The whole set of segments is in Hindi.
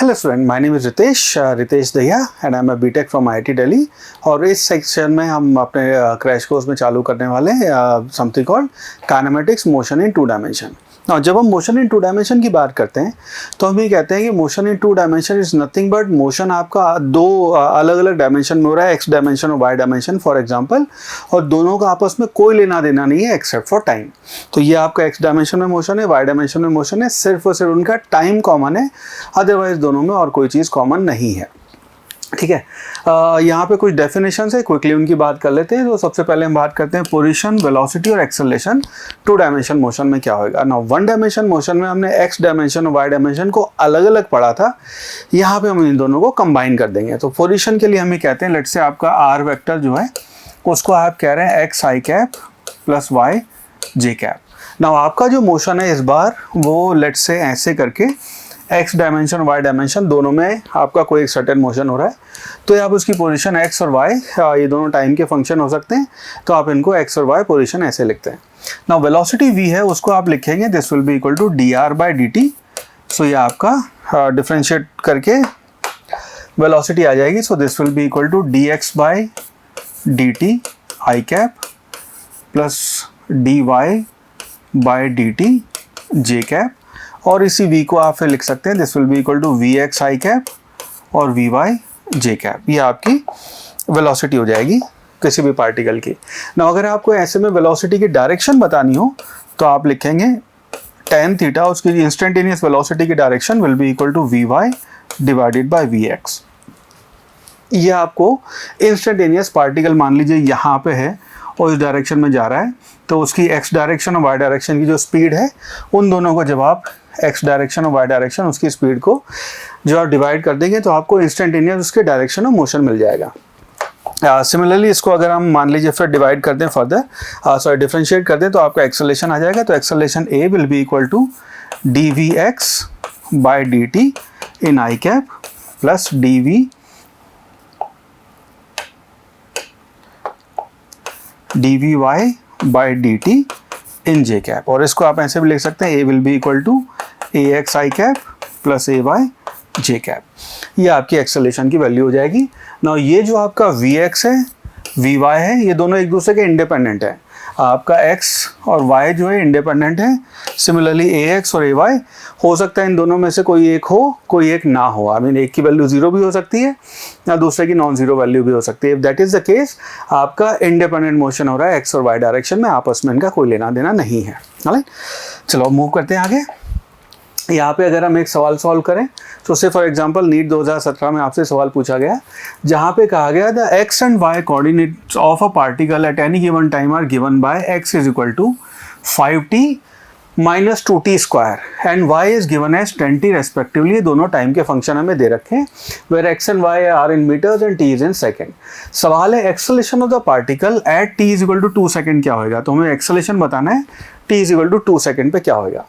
Hello student, my name is Ritesh Dahiya and I am a BTech from IIT Delhi. और इस सेक्शन में हम अपने क्रैश कोर्स में चालू करने वाले something called kinematics motion in 2 dimension. ना जब हम मोशन इन 2 डायमेंशन की बात करते हैं तो हम ये कहते हैं कि motion in 2 dimension is nothing but motion आपका 2 अलग अलग डायमेंशन में हो रहा है, एक्स डायमेंशन और वाई डायमेंशन फॉर एग्जांपल, और दोनों का आपस में कोई लेना देना नहीं है एक्सेप्ट फॉर टाइम। तो ये आपका एक्स डायमेंशन में मोशन है, वाई डायमेंशन में मोशन है, सिर्फ और सिर्फ उनका टाइम कॉमन है, अदरवाइज दोनों में और कोई चीज़ कॉमन नहीं है। ठीक है, यहाँ पे कुछ डेफिनेशन है, क्विकली उनकी बात कर लेते हैं। तो सबसे पहले हम बात करते हैं पोजीशन, वेलोसिटी और एक्सेलरेशन 2 डायमेंशन मोशन में क्या होगा। ना 1 डायमेंशन मोशन में हमने एक्स डायमेंशन और वाई डायमेंशन को अलग अलग पढ़ा था, यहाँ पे हम इन दोनों को कंबाइन कर देंगे। तो पोजीशन के लिए हम ये कहते हैं, लेट से आपका आर वेक्टर जो है उसको आप कह रहे हैं x i cap plus Y j cap. ना आपका जो मोशन है इस बार वो लेट से ऐसे करके एक्स डायमेंशन वाई डायमेंशन दोनों में आपका कोई एक सर्टेन मोशन हो रहा है, तो आप उसकी पोजीशन एक्स और वाई ये दोनों टाइम के फंक्शन हो सकते हैं, तो आप इनको एक्स और वाई पोजीशन ऐसे लिखते हैं। ना वेलोसिटी v है उसको आप लिखेंगे this will be equal to d r by d t. So ये आपका डिफ्रेंशिएट करके वेलोसिटी आ जाएगी। So this will be equal to d x by d t i cap plus d y by d t j cap, और इसी v को आप फिर लिख सकते हैं this will be equal to v x i cap और वी वाई जे कैप। ये आपकी वेलोसिटी हो जाएगी किसी भी पार्टिकल की। ना अगर आपको ऐसे में वेलोसिटी की डायरेक्शन बतानी हो तो आप लिखेंगे tan थीटा, उसकी इंस्टेंटेनियस वेलोसिटी की direction will be equal to V Y divided by V X. ये आपको इंस्टेंटेनियस पार्टिकल मान लीजिए यहाँ पे है और इस डायरेक्शन में जा रहा है, तो उसकी एक्स डायरेक्शन और वाई डायरेक्शन की जो स्पीड है उन दोनों को जब आप एक्स डायरेक्शन और वाई डायरेक्शन उसकी स्पीड को जो आप डिवाइड कर देंगे तो आपको इंस्टेंटेनियस उसके डायरेक्शन और मोशन मिल जाएगा। सिमिलरली इसको अगर हम मान लीजिए फिर डिवाइड कर दें फर्दर डिफरेंशिएट कर दें तो आपका एक्सेलरेशन आ जाएगा। तो acceleration a will be equal to d v x by d t in i cap plus d v d v y by d t in j cap, और इसको आप ऐसे भी लिख सकते हैं a will be equal to a x i cap plus a y j cap. ये आपकी एक्सेलरेशन की वैल्यू हो जाएगी। ना ये जो आपका वी एक्स है वी वाई है ये दोनों एक दूसरे के इंडिपेंडेंट है, आपका x और y जो है इंडिपेंडेंट है। सिमिलरली ए एक्स और ए वाई हो सकता है इन दोनों में से कोई एक हो कोई एक ना हो, आई मीन एक की वैल्यू 0 भी हो सकती है या दूसरे की नॉन जीरो वैल्यू भी हो सकती है। If that is the case आपका इंडिपेंडेंट मोशन हो रहा है x और y डायरेक्शन में, आपस में इनका कोई लेना देना नहीं है। राइट, चलो मूव करते हैं आगे। यहाँ पे अगर हम एक सवाल सॉल्व करें तो से फॉर एग्जांपल नीट 2017 में आपसे सवाल पूछा गया जहाँ पे कहा गया the X and Y coordinates of a particle at any given time are given by X is equal to 5t minus 2t square and y is given as 10t respectively. दोनों टाइम के फंक्शन हमें दे रखे हैं where x and y are in metres and t is in second. सवाल है acceleration of the particle at t is equal to 2 second क्या होगा। तो हमें एक्सेलरेशन बताना है t is equal to 2 second पे क्या होगा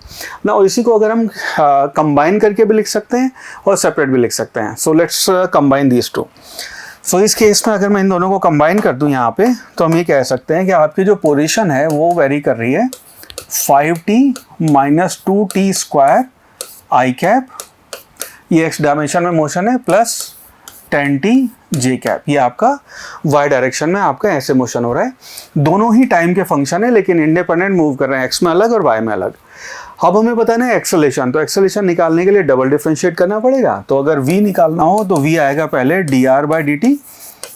ना। इसी को अगर हम कंबाइन करके भी लिख सकते हैं और सेपरेट भी लिख सकते हैं। So let's combine these two. So इस केस में अगर मैं इन दोनों को कंबाइन कर दूं यहाँ पे तो हम ये कह सकते हैं कि आपकी जो पोजीशन है वो वेरी कर रही है 5t माइनस 2t स्क्वायर आई कैप, ये एक्स डायमेंशन में मोशन है, प्लस 10t जे कैप, ये आपका y डायरेक्शन में आपका ऐसे मोशन हो रहा है। दोनों ही टाइम के फंक्शन है लेकिन इंडिपेंडेंट मूव कर रहे हैं, x में अलग और y में अलग। अब हमें बताना है एक्सेलरेशन, तो एक्सेलरेशन निकालने के लिए डबल डिफरेंशिएट करना पड़ेगा। तो अगर v निकालना हो तो v आएगा पहले D r by d T,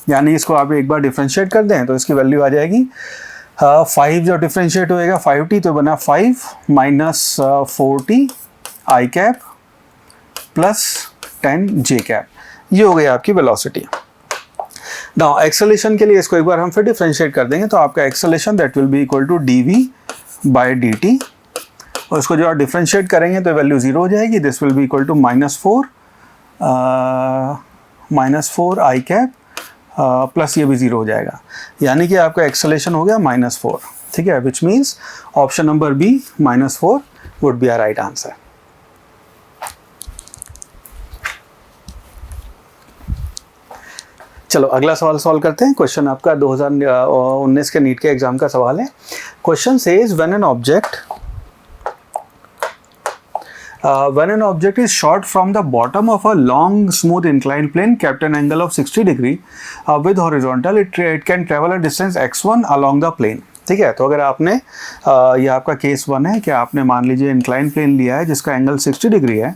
यानी इसको आप एक बार डिफरेंशिएट कर दें तो इसकी वैल्यू आ जाएगी 5 जो डिफरेंशिएट होएगा 5t तो बना 5 माइनस 4t आई कैप प्लस 10 जे कैप। ये हो गई आपकी वेलोसिटी। नाउ एक्सेलरेशन के लिए इसको एक बार हम फिर डिफरेंशिएट कर देंगे तो आपका acceleration that will be equal to d v by d t, और इसको जो आप डिफरेंशिएट करेंगे तो वैल्यू 0 हो जाएगी। This will be equal to -4 i cap plus ये भी 0 हो जाएगा, यानी कि आपका एक्सेलरेशन हो गया -4। ठीक है, which means option number B -4 would be our right answer. चलो अगला सवाल सॉल्व करते हैं। क्वेश्चन आपका 2019 के नीट के एग्जाम का सवाल है। Question says when an object when an object is shot from the bottom of a long smooth inclined plane kept an angle of 60 degree with horizontal, it can travel a distance x1 along the plane. ठीक है, तो अगर आपने ये आपका केस 1 है कि आपने मान लीजिए इंक्लाइन प्लेन लिया है जिसका एंगल 60 डिग्री है,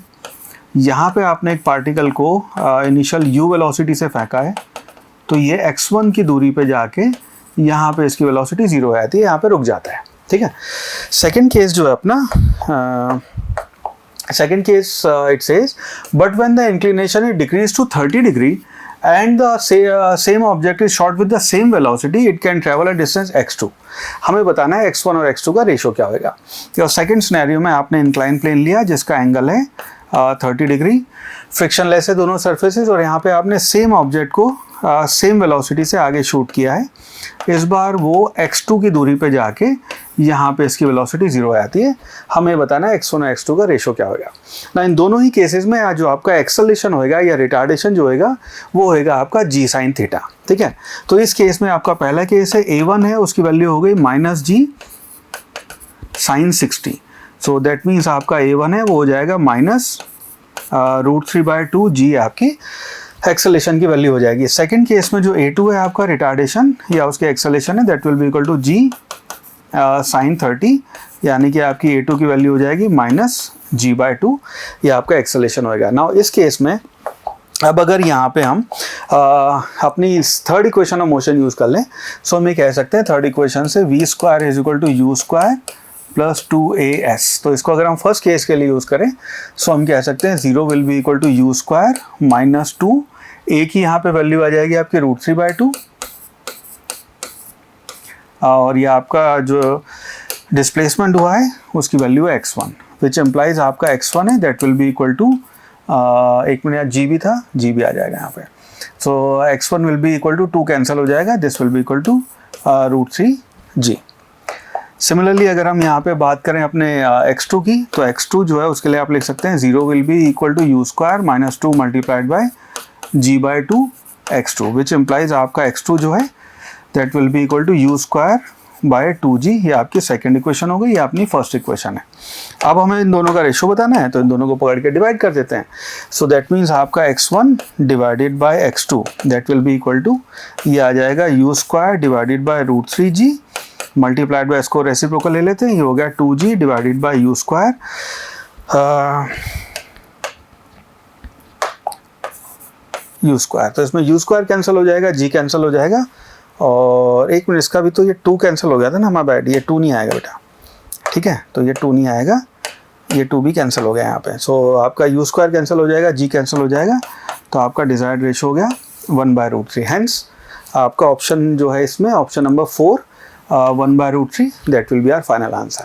यहाँ पे आपने एक पार्टिकल को इनिशियल u वेलोसिटी से फेंका है, तो ये x1 की दूरी पे जाके यहाँ पे इसकी वेलोसिटी 0 हो जाती है, यहाँ पे रुक जाता है. ठीक है. सेकेंड केस जो है अपना second case it says, but when the inclination is decreased to 30 degree and the same object is shot with the same velocity, it can travel a distance x2. हमें बताना है x1 और x2 का रेशियो क्या होगा. तो सेकंड सिनेरियो में आपने इंक्लाइन प्लेन लिया जिसका एंगल है 30 डिग्री, फ्रिक्शनलेस है दोनों सरफेसेस, और यहाँ पे आपने सेम ऑब्जेक्ट को सेम वेलोसिटी से आगे शूट किया है. इस बार वो x2 की दूरी पे जाके यहाँ पे इसकी वेलोसिटी 0 हो जाती है. हमें बताना है x1 और x2 का रेशियो क्या होगा. ना इन दोनों ही केसेस में जो आपका एक्सेलरेशन होएगा या रिटार्डेशन जो होएगा वो होएगा आपका g sin थीटा. ठीक है, तो इस केस में आपका पहला केस है a1 है, उसकी वैल्यू हो गई -g sin 60. So that means आपका a1 है वो हो जाएगा -√3/2 g आपकी एक्सेलेरेशन की वैल्यू हो जाएगी. सेकंड केस में जो a2 है आपका रिटार्डेशन या उसके एक्सेलेरेशन है, that will be equal to g sin 30, यानी कि आपकी a2 की वैल्यू हो जाएगी -g/2, ये आपका एक्सेलेरेशन होएगा. नाउ इस केस में अब अगर यहाँ पे हम अपनी third equation of motion use कर लें, सो हम ये कह सकते हैं थर्ड इक्वेशन से v² = u² + 2as. तो इसको अगर हम फर्स्ट केस के लिए यूज़ करें, सो हम कह सकते हैं 0 will be equal to u² - 2, a की यहाँ पे वैल्यू आ जाएगी आपकी √3/2, और ये आपका जो डिस्प्लेसमेंट हुआ है उसकी वैल्यू है x1, विच एम्प्लाइज आपका x1 है that will be equal to एक मिनट g भी था, g भी आ जाएगा यहाँ पे. So x1 will be equal to 2 cancel हो जाएगा, this will be equal to √3g. Similarly अगर हम यहाँ पे बात करें अपने x2 की, तो x2 जो है उसके लिए आप लिख सकते हैं 0 will be equal to u² - 2 × g/2 x2, which implies आपका x2 जो है that will be equal to u² / 2g. ये आपकी सेकंड इक्वेशन हो गई, ये अपनी फर्स्ट इक्वेशन है. अब हमें इन दोनों का रेशियो बताना है, तो इन दोनों को पकड़ के डिवाइड कर देते हैं. सो दैट मीन्स आपका x1 divided by x2 that will be equal to, ये आ जाएगा u² divided by √3g multiplied by, इसको रेसिप्रोकल ले लेते हैं, ये हो गया 2g डिवाइडेड बाय u². तो इसमें u² कैंसिल हो जाएगा, g कैंसिल हो जाएगा, और एक मिनट इसका भी तो ये 2 कैंसिल हो गया था ना हमारा बैड, ये 2 नहीं आएगा बेटा. ठीक है, तो ये 2 नहीं आएगा, ये 2 भी कैंसिल हो गया यहाँ पे. सो आपका u² कैंसिल हो जाएगा, g कैंसिल हो जाएगा, तो आपका डिजायर्ड रेशियो हो गया 1/√3. हेंस आपका ऑप्शन जो है इसमें option number 4 1/√3 that will be our final answer.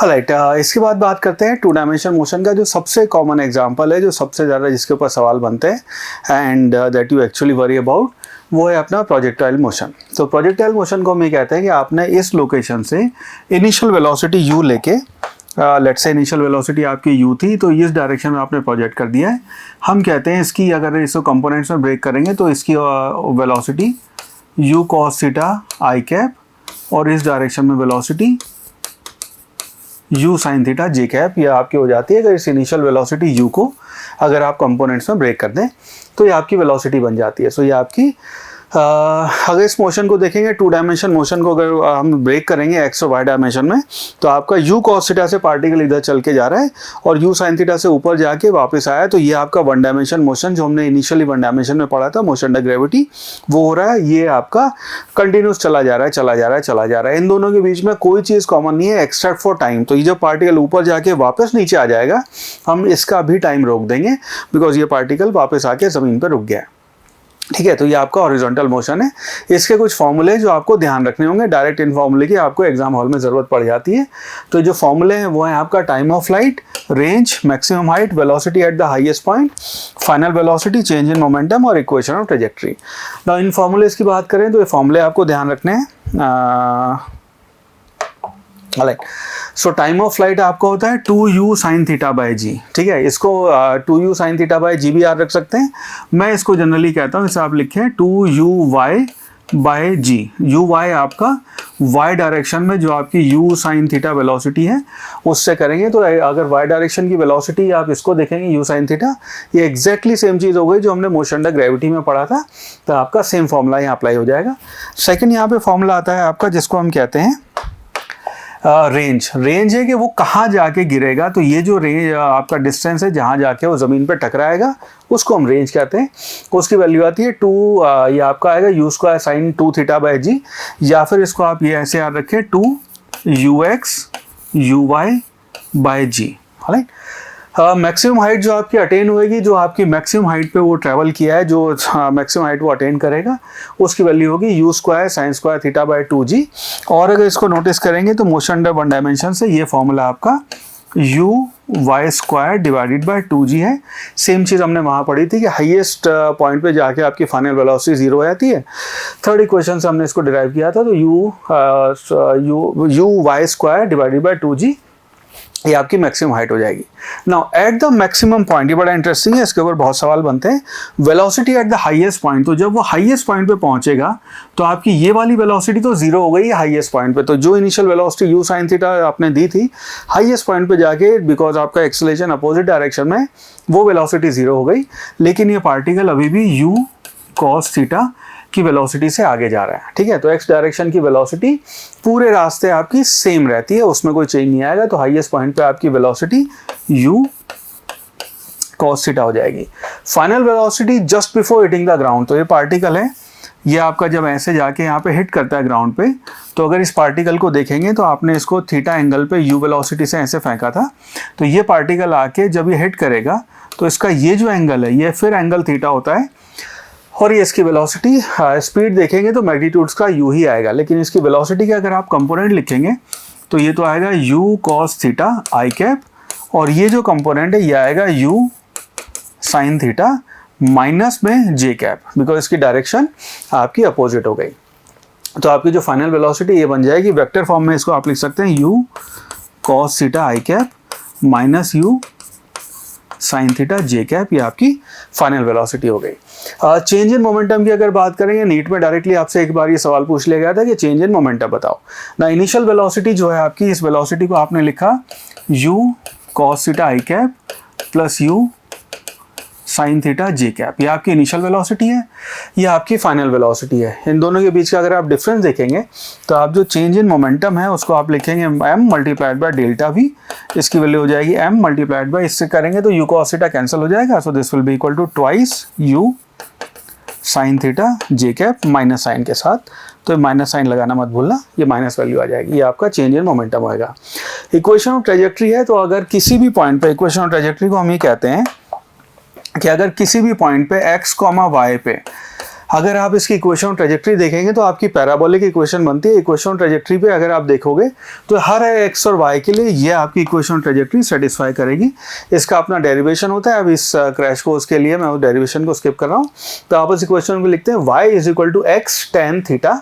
Right, इसके बाद बात करते हैं 2 डायमेंशन मोशन का जो सबसे कॉमन एग्जांपल है, जो सबसे ज़्यादा जिसके ऊपर सवाल बनते हैं and that you actually worry about, वो है अपना प्रोजेक्टाइल मोशन. तो प्रोजेक्टाइल मोशन को हम ये कहते हैं कि आपने इस लोकेशन से इनिशियल वेलोसिटी u लेके, लेट्स से इनिशियल वेलोसिटी आपकी u थी, तो इस डायरेक्शन में आपने प्रोजेक्ट कर दिया है. हम कहते हैं इसकी, अगर इसको कंपोनेंट्स में ब्रेक करेंगे तो इसकी velocity u cos theta i cap, और इस डायरेक्शन में velocity u sin theta j cap, ये आपकी हो जाती है. अगर इस इनिशियल वेलोसिटी u को अगर आप कंपोनेंट्स में ब्रेक कर दें तो ये आपकी वेलोसिटी बन जाती है. सो ये आपकी अगर इस मोशन को देखेंगे 2 डायमेंशन मोशन को अगर हम ब्रेक करेंगे x और y डायमेंशन में, तो आपका u cos थीटा से पार्टिकल इधर चल के जा रहा है और u sin थीटा से ऊपर जाके वापस आया, तो ये आपका 1 डायमेंशन मोशन जो हमने इनिशियली 1 डायमेंशन में पढ़ा था, मोशन अंडर ग्रेविटी, वो हो रहा है. ये आपका कंटिन्यूस चला जा रहा है, चला जा रहा है, चला जा रहा है. इन दोनों के बीच में कोई चीज़ कॉमन नहीं है एक्सेप्ट फॉर टाइम. तो ये जब पार्टिकल ऊपर जाके वापस नीचे आ जाएगा, हम इसका भी टाइम रोक देंगे, बिकॉज ये पार्टिकल वापस आके ज़मीन पर रुक गया. ठीक है, तो ये आपका हॉरिजॉन्टल मोशन है. इसके कुछ फॉर्मूले जो आपको ध्यान रखने होंगे, डायरेक्ट इन फॉर्मूले की आपको एग्जाम हॉल में ज़रूरत पड़ जाती है. तो जो फॉर्मूले हैं वो है आपका time of flight, range, maximum height, velocity at the highest point, final velocity, change in momentum और इक्वेशन ऑफ ट्रेजेक्ट्री. तो इन फॉर्मूलेज की बात करें तो ये फॉर्मूले आपको ध्यान रखने हैं. Right, so time of flight आपका होता है 2u sin थीटा बाई जी. ठीक है, इसको 2u sin थीटा बाई जी भी याद रख सकते हैं. मैं इसको जनरली कहता हूँ, इसे आप लिखें 2uy by g. U y आपका वाई डायरेक्शन में जो आपकी यू साइन थीटा वेलोसिटी है उससे करेंगे। तो अगर वाई डायरेक्शन की वेलोसिटी आप इसको देखेंगे यू साइन थीटा, ये एग्जैक्टली सेम चीज़ हो गई जो हमने मोशन अंडर ग्रेविटी में पढ़ा था। तो आपका सेम फॉर्मूला यहाँ अप्लाई हो जाएगा। सेकंड यहाँ पे फॉर्मूला आता है आपका जिसको हम कहते हैं रेंज। रेंज है कि वो कहाँ जाके गिरेगा। तो ये जो रेंज आपका डिस्टेंस है जहाँ जाके वो ज़मीन पे टकराएगा उसको हम रेंज कहते हैं। उसकी वैल्यू आती है 2, ये आपका आएगा u square sine 2 theta by g, या फिर इसको आप ये ऐसे याद रखें 2 ux uy बाय जी। राइट। मैक्सिमम हाइट जो आपकी अटेन होएगी, जो आपकी मैक्सिमम हाइट पे वो ट्रैवल किया है, जो मैक्सिमम हाइट वो अटेन करेगा उसकी वैल्यू होगी you square sine square theta by 2g। और अगर इसको नोटिस करेंगे तो मोशन अंडर वन डायमेंशन से ये फॉर्मूला आपका u y square divided by 2g है। सेम चीज़ हमने वहाँ पढ़ी थी कि हाईएस्ट पॉइंट पे जाके आपकी फाइनल वेलोसिटी जीरो आती है। थर्ड इक्वेशन से हमने इसको डिराइव किया था। तो u y square divided by 2g ये आपकी मैक्सिमम हाइट हो जाएगी। Now at the maximum point, ये बड़ा इंटरेस्टिंग है, इसके ऊपर बहुत सवाल बनते हैं। Velocity at the highest point, तो जब वो हाईएस्ट पॉइंट पे पहुंचेगा तो आपकी ये वाली वेलोसिटी तो जीरो हो गई हाईएस्ट पॉइंट पे। तो जो initial velocity you sine theta आपने दी थी, हाईएस्ट पॉइंट पे जाके बिकॉज आपका एक्सेलरेशन अपोजिट डायरेक्शन में, वो वेलोसिटी जीरो हो गई। लेकिन ये पार्टिकल अभी भी यू कॉस थीटा की वेलोसिटी से आगे जा रहा है। ठीक है। तो एक्स डायरेक्शन की वेलोसिटी पूरे रास्ते आपकी सेम रहती है, उसमें कोई चेंज नहीं आएगा। तो हाईएस्ट पॉइंट पे आपकी वेलोसिटी u cos थीटा हो जाएगी। Final velocity just before hitting the ground, तो ये पार्टिकल है, ये आपका जब ऐसे जाके यहाँ पे हिट करता है ग्राउंड पे, तो अगर इस पार्टिकल को देखेंगे तो आपने इसको थीटा एंगल पे u वेलोसिटी से ऐसे फेंका था। तो ये पार्टिकल आके जब ये हिट करेगा तो इसका ये जो एंगल है ये फिर एंगल थीटा होता है, और ये इसकी वेलोसिटी, स्पीड देखेंगे तो मैग्नीट्यूड्स का u ही आएगा। लेकिन इसकी वेलोसिटी के अगर आप कंपोनेंट लिखेंगे तो ये तो आएगा u cos theta i cap, और ये जो कंपोनेंट है ये आएगा u sin थीटा माइनस में j कैप, बिकॉज इसकी डायरेक्शन आपकी अपोजिट हो गई। तो आपकी जो फाइनल वेलोसिटी ये बन जाएगी, वेक्टर फॉर्म में इसको आप लिख सकते हैं u cos theta i cap minus u sine theta j cap, ये आपकी फाइनल वेलोसिटी हो गई। चेंज इन मोमेंटम की अगर बात करेंगे, नीट में डायरेक्टली आपसे एक बार ये सवाल पूछ लिया गया था कि चेंज इन मोमेंटम बताओ ना। इनिशियल वेलोसिटी जो है आपकी, इस वेलोसिटी को आपने लिखा u cos theta i cap plus u sine theta j cap, ये आपकी इनिशियल वेलोसिटी है, ये आपकी फाइनल वेलोसिटी है। इन दोनों के बीच का अगर आप डिफरेंस देखेंगे तो आप जो चेंज इन मोमेंटम है उसको आप लिखेंगे m multiplied by delta v, इसकी वैल्यू हो जाएगी m मल्टीप्लाइड बाय, इससे करेंगे तो u cos थीटा कैंसिल हो जाएगा। So this will be equal to twice u sine theta j cap minus sine के साथ, तो माइनस साइन लगाना मत भूलना, ये माइनस वैल्यू आ जाएगी। ये आपका चेंज इन मोमेंटम होएगा। इक्वेशन ऑफ ट्रेजेक्ट्री है, तो अगर किसी भी पॉइंट पे, इक्वेशन ऑफ ट्रेजेक्ट्री को हम ये कहते हैं कि अगर किसी भी पॉइंट पे x, y पे अगर आप इसकी इक्वेशन ऑफ ट्रेजेक्ट्री देखेंगे तो आपकी पैराबोलिक इक्वेशन बनती है। इक्वेशन ऑफ ट्रेजेक्ट्री पे अगर आप देखोगे तो हर x और y के लिए ये आपकी इक्वेशन ऑफ ट्रेजेक्ट्री सेटिस्फाई करेगी। इसका अपना डेरिवेशन होता है। अब इस क्रैश कोर्स के लिए मैं उस डेरिवेशन को स्किप कर रहा हूँ। तो आप इस इक्वेशन को लिखते हैं y is equal to x tan theta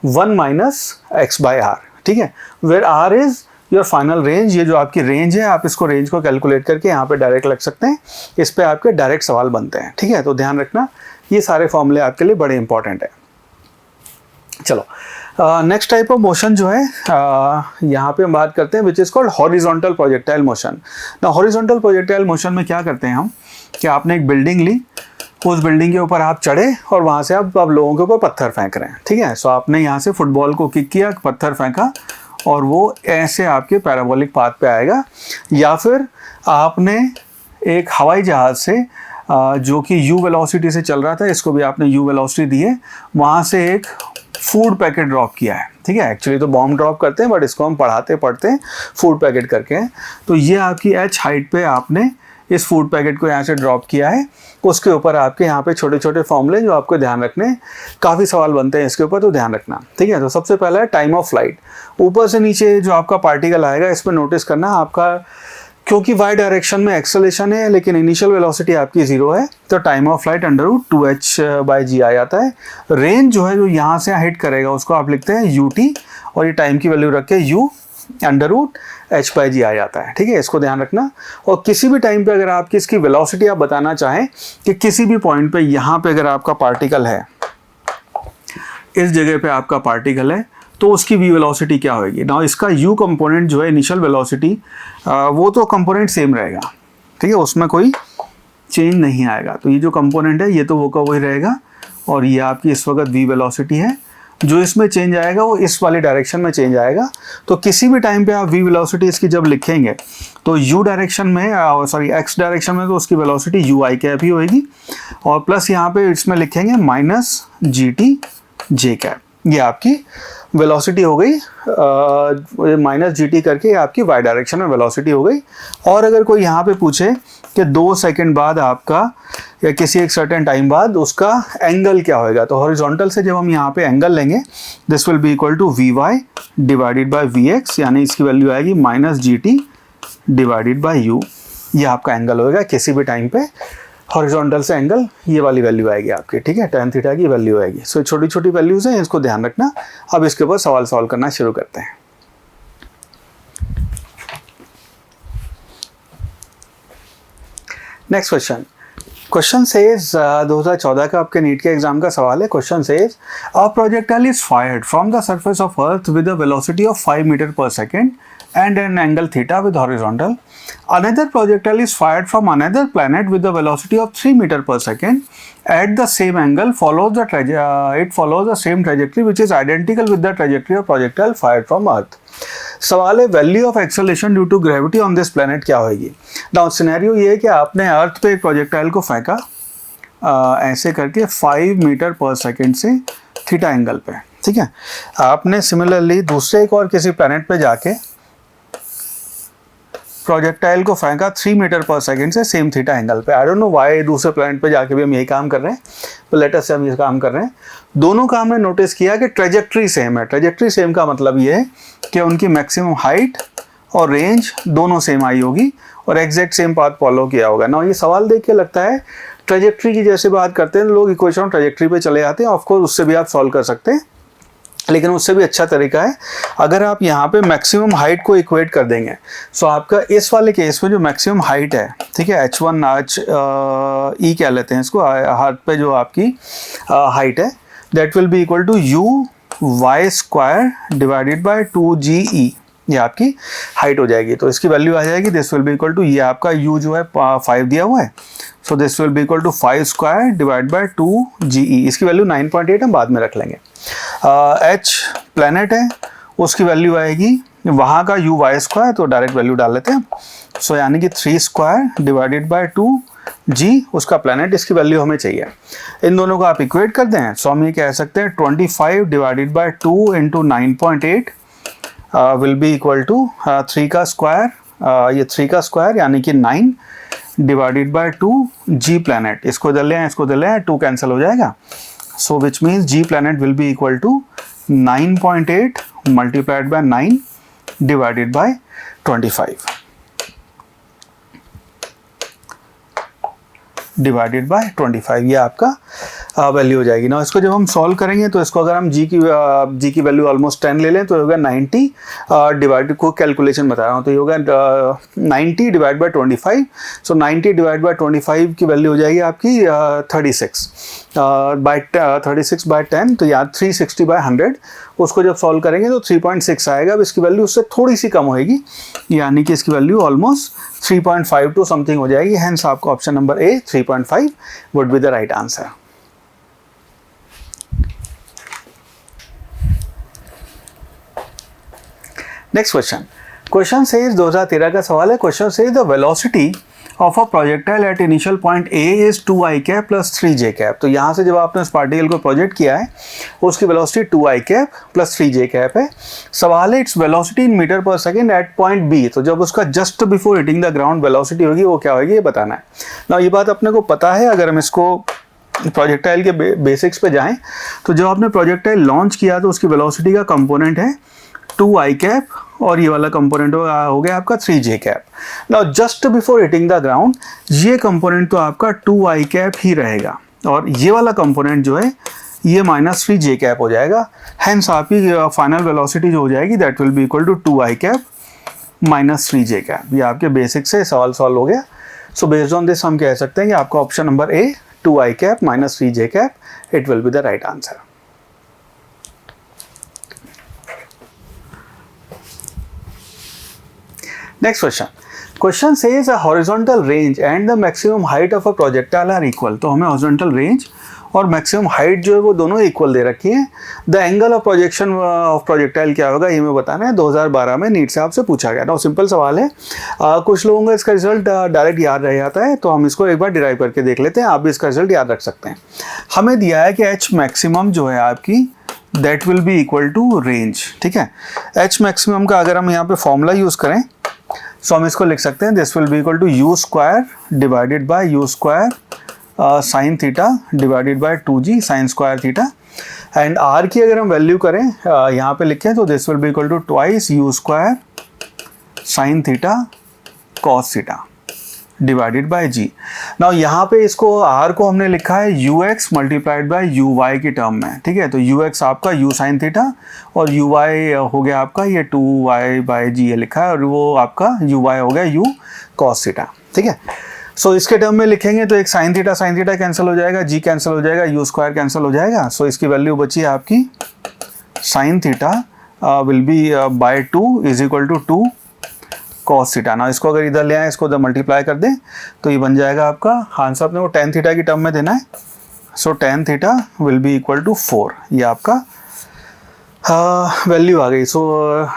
1 minus x by r। ठीक है, where r is your final range. ये जो आपकी रेंज है, आप इसको रेंज को कैलकुलेट करके यहाँ पे डायरेक्ट लग सकते हैं। इस पे आपके डायरेक्ट सवाल बनते हैं। ठीक है, तो ध्यान रखना, ये सारे फॉर्मूले आपके लिए बड़े इंपॉर्टेंट है। चलो नेक्स्ट टाइप ऑफ मोशन जो है यहाँ पे हम बात करते हैं, which is called horizontal projectile motion. ना हॉरिजॉन्टल प्रोजेक्टाइल मोशन में क्या करते हैं हम कि आपने एक बिल्डिंग ली, उस बिल्डिंग के ऊपर आप चढ़े और वहाँ से आप लोगों के ऊपर पत्थर फेंक रहे हैं। ठीक है, सो आपने यहाँ से फुटबॉल को किक किया, पत्थर फेंका और वो ऐसे आपके पैराबोलिक पाथ पे आएगा। या फिर आपने एक हवाई जहाज़ से जो कि u वेलोसिटी से चल रहा था, इसको भी आपने u वेलोसिटी दी है, वहाँ से एक फूड पैकेट ड्रॉप किया है। ठीक है, एक्चुअली तो बॉम्ब ड्रॉप करते हैं बट इसको हम पढ़ाते पढ़ते हैं फूड पैकेट करके हैं। तो ये आपकी h हाइट पे आपने इस फूड पैकेट को यहाँ से ड्रॉप किया है। उसके ऊपर आपके यहाँ पे छोटे छोटे फॉर्मूले जो आपको ध्यान रखने, काफ़ी सवाल बनते हैं इसके ऊपर, तो ध्यान रखना। ठीक है, तो सबसे पहला है टाइम ऑफ फ्लाइट। ऊपर से नीचे जो आपका पार्टिकल आएगा इस पर नोटिस करना आपका, क्योंकि वाई डायरेक्शन में एक्सेलरेशन है लेकिन इनिशियल वेलोसिटी आपकी जीरो है, तो टाइम ऑफ फ्लाइट √2h/g आ जाता है। रेंज जो है जो यहाँ से हिट करेगा उसको आप लिखते हैं ut, और ये टाइम की वैल्यू रख के u √h/g आ जाता है। ठीक है, इसको ध्यान रखना। और किसी भी टाइम पे अगर आपकी इसकी वेलोसिटी आप बताना चाहें कि किसी भी पॉइंट पे यहाँ पे अगर आपका पार्टिकल है इस जगह पे आपका पार्टिकल है तो उसकी v वेलोसिटी क्या होगी। नाउ इसका u कंपोनेंट जो है इनिशियल वेलोसिटी वो तो कंपोनेंट सेम रहेगा, ठीक है, उसमें कोई चेंज नहीं आएगा। तो ये जो कंपोनेंट है ये तो वो का वही रहेगा और ये आपकी इस वक्त v वेलोसिटी है। जो इसमें चेंज आएगा वो इस वाली डायरेक्शन में चेंज आएगा। तो किसी भी टाइम पे आप v वेलोसिटी इसकी जब लिखेंगे तो u डायरेक्शन में सॉरी x डायरेक्शन में तो उसकी वेलोसिटी u i कैप ही होगी और प्लस यहाँ पे इसमें लिखेंगे माइनस gt j कैप। ये आपकी वेलोसिटी हो गई, माइनस gt करके आपकी y डायरेक्शन में वेलोसिटी हो गई। और अगर कोई यहाँ पे पूछे कि 2 सेकंड बाद आपका या किसी एक सर्टेन टाइम बाद उसका एंगल क्या होएगा, तो हॉरिजॉन्टल से जब हम यहाँ पे एंगल लेंगे this will be equal to vy divided by vx, यानी इसकी वैल्यू आएगी minus gt divided by u। ये आपका एंगल होएगा किसी भी टाइम पे हॉरिजॉन्टल से एंगल, ये वाली वैल्यू आएगी आपकी, ठीक है, tan थीटा की वैल्यू आएगी। सो छोटी छोटी वैल्यूज हैं, इसको ध्यान रखना। अब इसके ऊपर सवाल सॉल्व करना शुरू करते हैं। नेक्स्ट क्वेश्चन सेज 2014 का आपके नीट के एग्जाम का सवाल है। Question says a projectile is fired from the surface of earth with a velocity of 5 metre per second and an angle theta with horizontal. Another projectile is fired from another planet with a velocity of 3 meter per second at the same angle. It follows the same trajectory which is identical with the trajectory of projectile fired from Earth. सवाल है value of acceleration due to gravity on this planet क्या होगी। नाउ सिनेरियो ये है कि आपने अर्थ पे एक प्रोजेक्टाइल को फेंका ऐसे करके 5 मीटर पर सेकेंड से थीटा एंगल पे, ठीक है। आपने सिमिलरली दूसरे एक और किसी प्लेनेट पे जाके प्रोजेक्टाइल को फेंका 3 मीटर पर सेकेंड से सेम थीटा एंगल पे। आई डोंट नो व्हाई दूसरे प्लैनेट पे जाके भी हम यही काम कर रहे हैं, तो लेटेस्ट से हम ये काम कर रहे हैं। दोनों काम में नोटिस किया कि ट्रेजेक्ट्री सेम है। ट्रेजेक्ट्री सेम का मतलब ये है कि उनकी मैक्सिमम हाइट और रेंज दोनों सेम आई होगी और एग्जैक्ट सेम पाथ फॉलो किया होगा ना। ये सवाल देख के लगता है ट्रेजेक्ट्री की जैसे बात करते हैं लोग इक्वेशन ट्रेजेक्ट्री पे चले जाते हैं। ऑफकोर्स उससे भी आप सॉल्व कर सकते हैं, लेकिन उससे भी अच्छा तरीका है अगर आप यहाँ पे मैक्सिमम हाइट को इक्वेट कर देंगे। सो आपका इस वाले केस में जो मैक्सिमम हाइट है, ठीक है, h1 e कह लेते हैं इसको, हाथ पे जो आपकी हाइट है that will be equal to uy square divided by 2ge। ये आपकी हाइट हो जाएगी, तो इसकी वैल्यू आ जाएगी this will be equal to, ये आपका u जो है 5 दिया हुआ है, so this will be equal to 5 square divide by 2ge। इसकी वैल्यू 9.8 हम बाद में रख लेंगे। h प्लैनेट है उसकी वैल्यू आएगी वहाँ का uy स्क्वायर, तो डायरेक्ट वैल्यू डाल लेते हैं। सो यानी कि 3 स्क्वायर डिवाइडेड बाय 2g उसका प्लैनेट, इसकी वैल्यू हमें चाहिए। इन दोनों को आप इक्वेट कर दें, सो हम ये कह सकते हैं 25 divided by 2 into 9.8 will be equal to 3 का स्क्वायर, ये 3 का स्क्वायर यानी कि 9 डिवाइडेड बाय 2g प्लैनेट। इसको इधर ले आए, इसको इधर ले आए, 2 कैंसिल हो जाएगा। So which means G planet will be equal to 9.8 multiplied by 9 divided by 25 divided bye 25, ये आपका वैल्यू हो जाएगी ना। इसको जब हम सॉल्व करेंगे तो इसको अगर हम g की वैल्यू ऑलमोस्ट 10 ले लें तो होगा 90 डिवाइड, को कैलकुलेशन बता रहा हूँ, तो ये होगा 90 divide by 25। So 90 divide by 25 की वैल्यू हो जाएगी आपकी 36 बाय 36 बाय 10, तो यार 360 बाय 100। उसको जब सॉल्व करेंगे तो 3.6 आएगा। अब इसकी वैल्यू उससे थोड़ी सी कम होएगी, यानी कि इसकी वैल्यू ऑलमोस्ट 3.52 समथिंग हो जाएगी। हेंस आपका option number A 3.5 would be the right answer. Next question says 2013 का सवाल है। Question says the velocity of a projectile at initial point A is 2i cap plus 3j cap. तो यहाँ से जब आपने उस पार्टिकल को प्रोजेक्ट किया है उसकी velocity 2i cap plus 3j cap है। सवाल है its velocity in metre per second at point B. तो जब उसका just before hitting the ground velocity होगी वो क्या होगी ये बताना है ना। ये बात अपने को पता है। अगर हम इसको प्रोजेक्टाइल के बेसिक्स पे जाएं तो जब आपने प्रोजेक्टाइल लॉन्च किया तो उसकी वेलोसिटी का कंपोनेंट है 2i कैप और ये वाला कंपोनेंट हो गया आपका 3j cap. Now just before hitting the ground ये कंपोनेंट तो आपका 2i कैप ही रहेगा और ये वाला कंपोनेंट जो है ये माइनस 3j कैप हो जाएगा। हेंस आपकी फाइनल वेलोसिटी जो हो जाएगी that will be equal to 2i cap minus 3j cap. ये आपके बेसिक से सवाल सॉल्व हो गया। सो बेस्ड ऑन दिस हम कह सकते हैं कि आपका option number A 2i cap minus 3j cap it will be the right answer. Next question says a horizontal range and the maximum height of a projectile are equal. तो हमें हॉरिजॉन्टल रेंज और मैक्सिमम हाइट जो है वो दोनों इक्वल दे रखी है। The angle of projection of projectile क्या होगा ये हमें बताना है। 2012 में नीट से आपसे पूछा गया था। सिंपल सवाल है। कुछ लोगों का इसका रिजल्ट डायरेक्ट याद रह जाता है, तो हम इसको एक बार डिराइव करके देख लेते हैं। आप भी इसका रिजल्ट याद रख सकते हैं। हमें दिया है कि एच मैक्सिमम जो है आपकी that will be equal to range. ठीक है, एच मैक्सिमम का अगर हम यहाँ पे फॉर्मूला यूज़ करें तो हम इसको लिख सकते हैं this will be equal to u square divided by u square sine theta divided by 2g sine square theta. And r की अगर हम वैल्यू करें यहाँ पे लिखें तो this will be equal to twice u square sine theta cos theta divided by g. Now यहाँ पे इसको आर को हमने लिखा है u x multiplied by u y की टर्म में। ठीक है, तो यू एक्स आपका यू साइन थीटा और यू वाई हो गया आपका ये 2y बाय जी ये लिखा है, और वो आपका यू वाई हो गया यू कॉस थीटा। ठीक है, सो इसके टर्म में लिखेंगे तो एक साइन थीटा कैंसिल हो जाएगा, जी कैंसिल हो जाएगा, यू स्क्वायर कैंसिल हो जाएगा। सो इसकी वैल्यू बची है आपकी sine theta will be by 2 is equal to 2 cos theta. ना इसको अगर इधर ले आए, इसको इधर मल्टीप्लाई कर दें तो ये बन जाएगा आपका आंसर अपने को टेन थीटा की टर्म में देना है। So tan theta will be equal to 4, ये आपका वैल्यू आ गई। So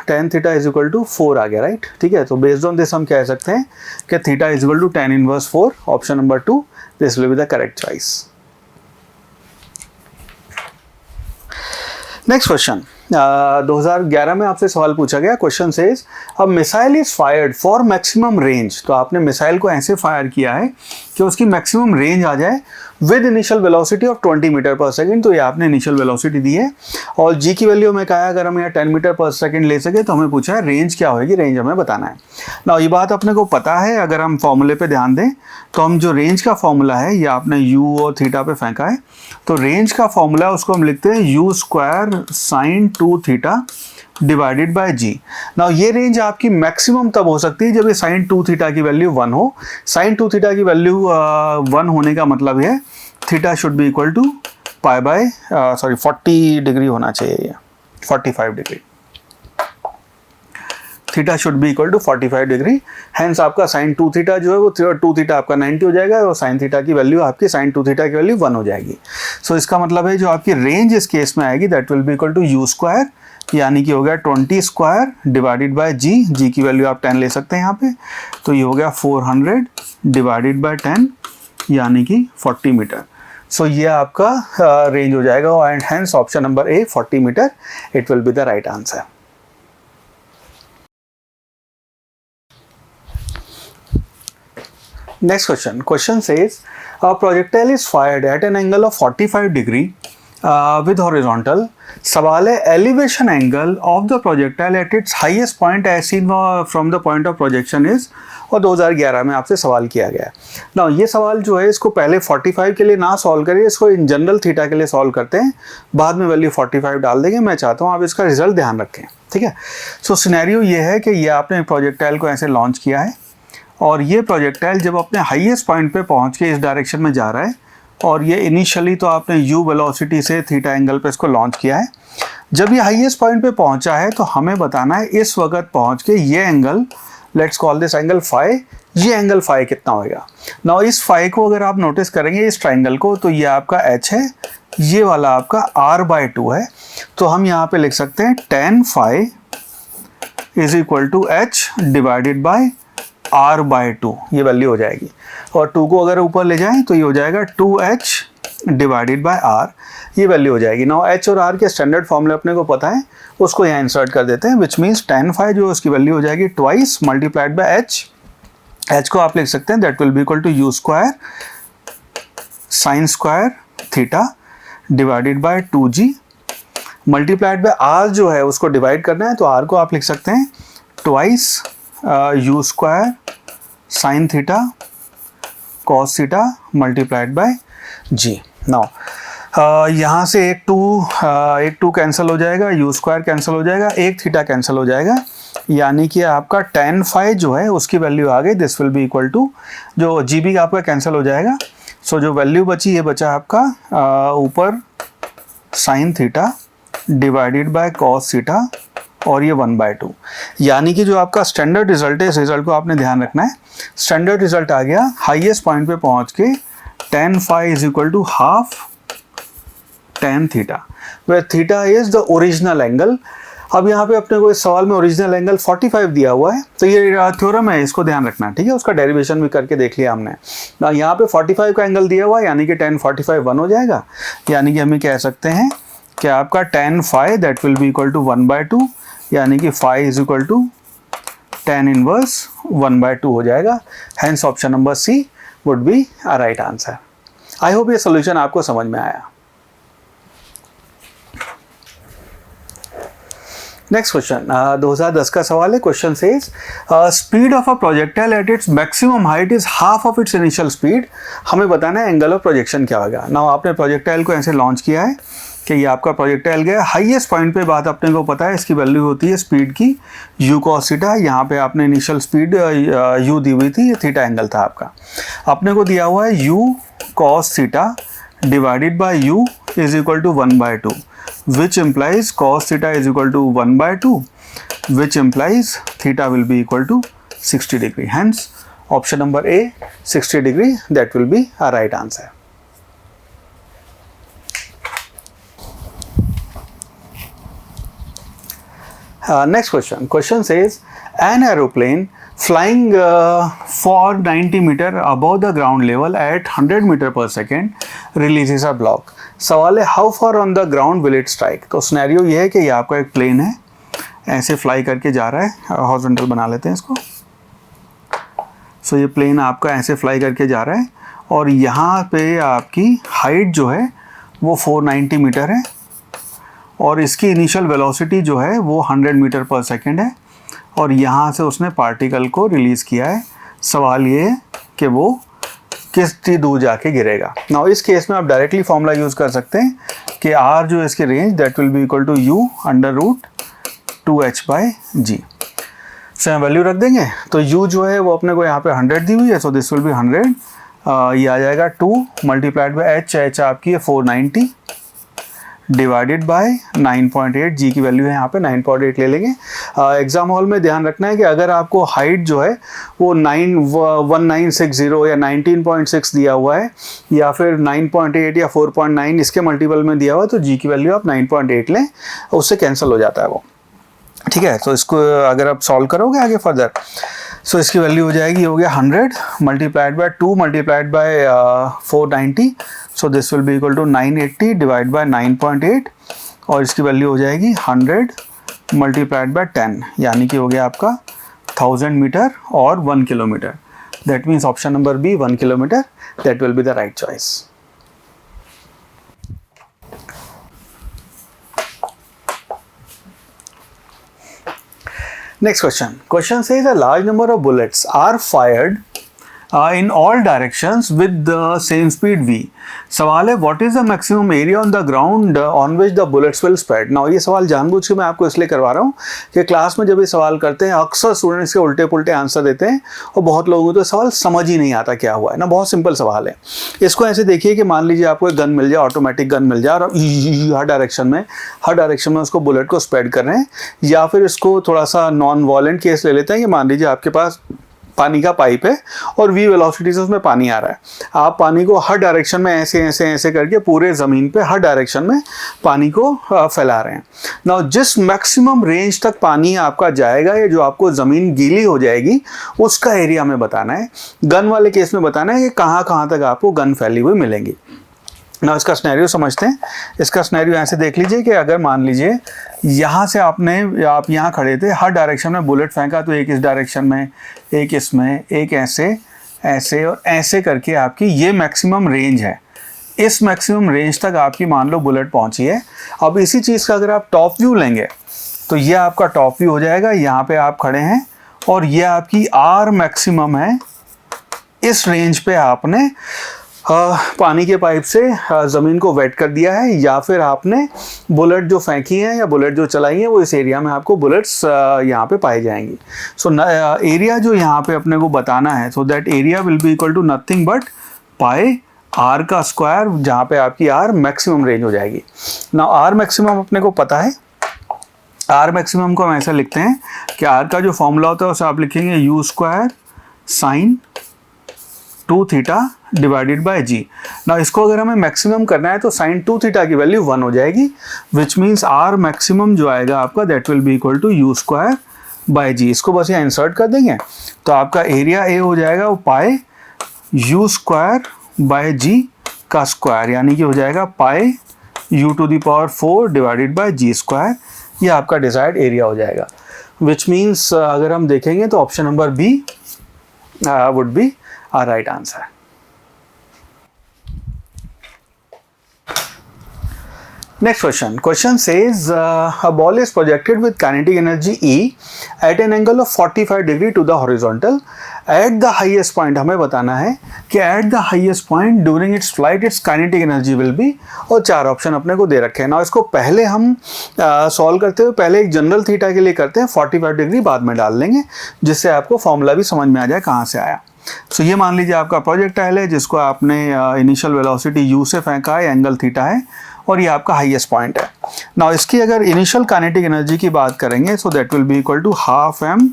tan theta is equal to 4 आ गया, राइट। ठीक है, तो बेस्ड ऑन दिस हम कह सकते हैं कि theta is equal to tan inverse 4। Option number 2 this will be the correct choice. Next question 2011 में आपसे सवाल पूछा गया। Question says a missile is fired for maximum range. तो आपने मिसाइल को ऐसे फायर किया है कि उसकी मैक्सिमम रेंज आ जाए with initial velocity of 20 metre per second. तो ये आपने इनिशियल वेलोसिटी दी है और जी की वैल्यू में कहा है अगर हम यहाँ 10 मीटर पर सेकंड ले सके तो हमें पूछा है रेंज क्या होगी, रेंज हमें बताना है। ना ये बात अपने को पता है, अगर हम फॉर्मूले पे ध्यान दें तो हम जो रेंज का फॉर्मूला है ये आपने यू और थीटा पे फेंका है, तो रेंज का फॉर्मूला उसको हम लिखते हैं u square sine 2 theta divided by g. Now ये रेंज आपकी मैक्सिमम तब हो सकती है जब ये साइन 2 थीटा की वैल्यू 1 हो। साइन 2 थीटा की वैल्यू 1 होने का मतलब है theta should be equal to pi by 40 degree होना चाहिए, 45 degree. Theta should be equal to 45 degree. Hence आपका साइन 2 थीटा जो है वो 2 थीटा आपका 90 हो जाएगा और साइन थीटा की वैल्यू आपकी साइन 2 थीटा की वैल्यू 1 हो जाएगी। सो इसका मतलब है जो आपकी रेंज इस केस में आएगी that will be equal to u square, यानी कि हो गया 20 स्क्वायर डिवाइडेड बाय जी। जी की वैल्यू आप 10 ले सकते हैं यहाँ पे, तो ये हो गया 400 डिवाइडेड बाय 10 यानी कि 40 मीटर। सो ये आपका रेंज हो जाएगा and hence option number A 40 metre it will be the right answer. Next question says a projectile is fired at an angle of 45 degree with horizontal. सवाल है elevation angle of the projectile at its highest point as seen from the point of projection is, और 2011 में आपसे सवाल किया गया। ना ये सवाल जो है इसको पहले 45 के लिए ना सॉल्व करिए, इसको इन जनरल थीटा के लिए सॉल्व करते हैं, बाद में वैल्यू 45 डाल देंगे। मैं चाहता हूँ आप इसका रिजल्ट ध्यान रखें, ठीक है। सो सिनेरियो ये है कि ये आपने प्रोजेक्टाइल को ऐसे लॉन्च किया है और ये प्रोजेक्टाइल जब अपने हाईएस्ट पॉइंट पे पहुंच के इस डायरेक्शन में जा रहा है और ये इनिशियली तो आपने यू वेलोसिटी से थीटा एंगल पे इसको लॉन्च किया है। जब ये हाईएस्ट पॉइंट पे पहुंचा है तो हमें बताना है इस वक्त पहुंच के ये angle, let's call this angle phi, ये एंगल फाई कितना होगा। नाउ इस फाई को अगर आप नोटिस करेंगे इस ट्राइंगल को, तो ये आपका एच है, ये वाला आपका r/2 है। तो हम यहाँ पे लिख सकते हैं tan phi is equal to h divided by r/2, ये वैल्यू हो जाएगी। और 2 को अगर ऊपर ले जाएं तो ये हो जाएगा 2h डिवाइडेड बाय r, ये वैल्यू हो जाएगी। नाउ h और r के स्टैंडर्ड फॉर्मूले अपने को पता है, उसको यहाँ इंसर्ट कर देते हैं, विच मीन्स tan फाई जो उसकी वैल्यू हो जाएगी twice multiplied by h। h को आप लिख सकते हैं that will be equal to u square sine square theta divided by 2g multiplied by r जो है उसको डिवाइड करना है, तो r को आप लिख सकते हैं twice u square sine theta cos theta multiplied by g. Now यहाँ से एक टू कैंसिल हो जाएगा, यू स्क्वायर कैंसिल हो जाएगा, एक थीटा कैंसिल हो जाएगा, यानी कि आपका tan फाई जो है उसकी वैल्यू आ गई this will be equal to, जो जी बी का आपका कैंसिल हो जाएगा। सो जो वैल्यू बची ये बचा आपका ऊपर sign theta divided by cos theta और ये 1/2, यानी कि जो आपका स्टैंडर्ड रिजल्ट है, इस रिजल्ट को आपने ध्यान रखना है। स्टैंडर्ड रिजल्ट आ गया हाईएस्ट पॉइंट पे पहुंच के tan phi is equal to half tan theta, where theta is the original angle। अब यहाँ पे अपने को इस सवाल में ओरिजिनल एंगल 45 दिया हुआ है, तो ये थ्योरम है, इसको ध्यान रखना, ठीक है। उसका डेरिवेशन भी करके देख लिया हमने ना। यहाँ पे 45 का एंगल दिया हुआ है, यानी कि tan 45 1 हो जाएगा, यानी कि हम कह सकते हैं कि आपका tan phi that will be equal to 1/2, यानी कि phi is equal to tan inverse 1/2 हो जाएगा। Hence option number C would be a right answer. I hope ये सोल्यूशन आपको समझ में आया। नेक्स्ट क्वेश्चन 2010 का सवाल है। Question says speed of a projectile at its maximum height is half of its initial speed. हमें बताना है एंगल ऑफ प्रोजेक्शन क्या होगा। नाउ आपने प्रोजेक्टाइल को ऐसे लॉन्च किया है कि ये आपका प्रोजेक्टाइल गया हाईएस्ट पॉइंट पे, बात अपने को पता है इसकी वैल्यू होती है स्पीड की u cos थीटा। यहाँ पे आपने इनिशियल स्पीड u दी हुई थी, ये थीटा एंगल था आपका। अपने को दिया हुआ है u cos theta divided by u is equal to 1/2, which implies cos theta is equal to 1/2, which implies theta will be equal to 60 degree. Hence, option number A, 60 degree, that will be a right answer. Next question. Question says, an aeroplane flying for 90 meter above the ground level at 100 meter per second releases a block. सवाल है how far on the ground will it strike. तो सिनेरियो ये है कि ये आपका एक प्लेन है, ऐसे फ्लाई करके जा रहा है, हॉरिजॉन्टल बना लेते हैं इसको। सो ये प्लेन आपका ऐसे फ्लाई करके जा रहा है और यहाँ पे आपकी हाइट जो है वो 490 मीटर है और इसकी इनिशियल वेलोसिटी जो है वो 100 मीटर पर सेकेंड है और यहाँ से उसने पार्टिकल को रिलीज़ किया है। सवाल ये है कि वो कितनी दूर जाके गिरेगा। नाउ इस केस में आप डायरेक्टली फॉर्मूला यूज़ कर सकते हैं कि r जो है इसकी range that will be equal to u √2h/g। से हम वैल्यू रख देंगे तो u जो है वो अपने को यहाँ पे 100 दी हुई है, सो दिस विल बी 100। ये आ जाएगा 2 मल्टीप्लाइड बाय h आपकी है 490 डिवाइडेड बाय 9.8, जी की वैल्यू है यहाँ पे 9.8 ले लेंगे। एग्जाम हॉल में ध्यान रखना है कि अगर आपको हाइट जो है वो 1960 या 19.6 दिया हुआ है या फिर 9.8 या 4.9 इसके मल्टीपल में दिया हुआ है तो जी की वैल्यू आप 9.8 लें, उससे कैंसिल हो जाता है वो, ठीक है। तो इसको अगर आप सॉल्व करोगे आगे फर्दर, सो इसकी वैल्यू हो जाएगी, हो गया 100 multiplied by 2 multiplied by 490, so this will be equal to 980 divide by 9.8 और इसकी वैल्यू हो जाएगी 100 मल्टीप्लाइड बाय 10, यानी कि हो गया आपका 1000 मीटर और 1 kilometre. That means option number B 1 kilometre, that will be the right choice. Next question. Question says a large number of bullets are fired in all directions with the same speed v. सवाल है what is the maximum area on the ground on which the bullets will spread. Now ये सवाल जानबूझ के मैं आपको इसलिए करवा रहा हूँ कि क्लास में जब ये सवाल करते हैं अक्सर स्टूडेंट्स के उल्टे पुल्टे आंसर देते हैं और बहुत लोगों को तो सवाल समझ ही नहीं आता क्या हुआ है ना। बहुत सिंपल सवाल है। इसको ऐसे देखिए कि मान लीजिए आपको एक गन मिल जाए, ऑटोमेटिक गन मिल जाए और हर डायरेक्शन में उसको बुलेट को स्प्रेड कर रहे हैं, या फिर इसको थोड़ा सा नॉन वॉलेंट केस ले लेते हैं कि मान लीजिए आपके पास पानी का पाइप है और v वेलोसिटी से उसमें पानी आ रहा है। आप पानी को हर डायरेक्शन में ऐसे ऐसे ऐसे करके पूरे ज़मीन पे हर डायरेक्शन में पानी को फैला रहे हैं। नाउ जिस मैक्सिमम रेंज तक पानी आपका जाएगा या जो आपको ज़मीन गीली हो जाएगी उसका एरिया हमें बताना है। गन वाले केस में बताना है कि कहाँ कहाँ तक आपको गन फैली हुई मिलेंगी। ना इसका स्नैरियो समझते हैं। इसका स्नैरियो ऐसे देख लीजिए कि अगर मान लीजिए यहाँ से आप यहाँ खड़े थे, हर डायरेक्शन में बुलेट फेंका, तो एक इस डायरेक्शन में, एक इसमें, एक ऐसे ऐसे और ऐसे करके आपकी ये मैक्सिमम रेंज है। इस मैक्सिमम रेंज तक आपकी मान लो बुलेट पहुँची है। अब इसी चीज़ का अगर आप टॉप व्यू लेंगे तो ये आपका टॉप व्यू हो जाएगा। यहाँ पे आप खड़े हैं और ये आपकी आर मैक्सिमम है। इस रेंज पे आपने पानी के पाइप से ज़मीन को वेट कर दिया है, या फिर आपने बुलेट जो फेंकी है या बुलेट जो चलाई है वो इस एरिया में आपको बुलेट्स यहाँ पे पाई जाएंगी। सो एरिया जो यहाँ पे अपने को बताना है, so that area will be equal to nothing but pi r का स्क्वायर, जहाँ पे आपकी आर मैक्सिमम रेंज हो जाएगी। ना आर मैक्सिमम अपने को पता है आर मैक्सिमम को हम ऐसा लिखते हैं कि आर का जो फॉर्मूला होता है उसे आप लिखेंगे u square sine 2 theta divided by g. ना इसको अगर हमें मैक्सिमम करना है तो साइन 2 थीटा की वैल्यू 1 हो जाएगी, विच मीन्स आर मैक्सिमम जो आएगा आपका that will be equal to u square by g. इसको बस यहाँ इंसर्ट कर देंगे तो आपका एरिया ए हो जाएगा वो पाए यू स्क्वायर बाय जी का स्क्वायर, यानी कि हो जाएगा pi u to the power 4 divided by g square. ये आपका डिजायर्ड एरिया हो जाएगा, विच मीन्स अगर हम देखेंगे तो option number B would be our right answer. Next question. Question says a ball is projected with kinetic energy E at an angle of 45 degree to the horizontal. At the highest point हमें बताना है कि at the highest point during its flight its kinetic energy will be, और 4 ऑप्शन अपने को दे रखे हैं ना। इसको पहले हम सॉल्व करते हुए पहले एक जनरल थीटा के लिए करते हैं, 45 डिग्री बाद में डाल लेंगे जिससे आपको फॉर्मूला भी समझ में आ जाए कहाँ से आया। सो ये मान लीजिए आपका प्रोजेक्टाइल है जिसको आपने इनिशियल वेलोसिटी u से फेंका है, एंगल थीटा है और ये आपका हाईएस्ट पॉइंट है। नाउ इसकी अगर इनिशियल काइनेटिक एनर्जी की बात करेंगे so that will be equal to half m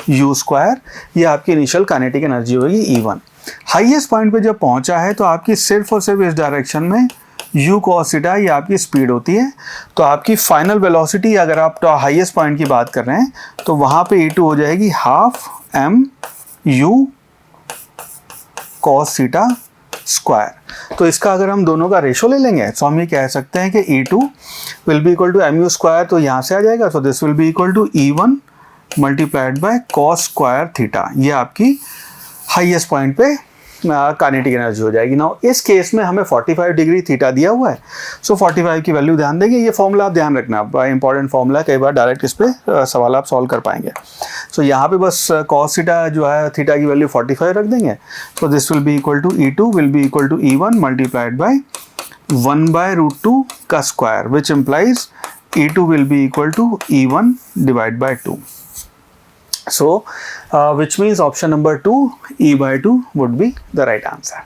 u square, ये आपकी इनिशियल काइनेटिक एनर्जी होगी E1। हाईएस्ट पॉइंट पे जब पहुंचा है तो आपकी सिर्फ और सिर्फ इस डायरेक्शन में u cos थीटा ये आपकी स्पीड होती है, तो आपकी फाइनल वेलोसिटी अगर आप तो हाईएस्ट पॉइंट की बात कर रहे हैं तो वहाँ पे E2 हो जाएगी half m u cos theta square. तो इसका अगर हम दोनों का रेशो ले लेंगे तो हम ये कह सकते हैं कि E2 will be equal to m u square, तो यहाँ से आ जाएगा, so this will be equal to E1 multiplied by cos square theta. ये आपकी हाईएस्ट पॉइंट पे काइनेटिक एनर्जी हो जाएगी। ना इस केस में हमें 45 डिग्री थीटा दिया हुआ है, सो 45 की वैल्यू ध्यान देंगे। ये फॉर्मूला आप ध्यान रखना, इंपॉर्टेंट फॉर्मूला, कई बार डायरेक्ट इस पे सवाल आप सॉल्व कर पाएंगे। सो यहाँ पे बस कॉस थीटा जो है थीटा की वैल्यू 45 रख देंगे, so this will be equal to E2 will be equal to E1 multiplied by 1/√2 का square, which implies E2 will be equal to E1 divide by 2। So, which means option number 2, E/2 would be the right answer.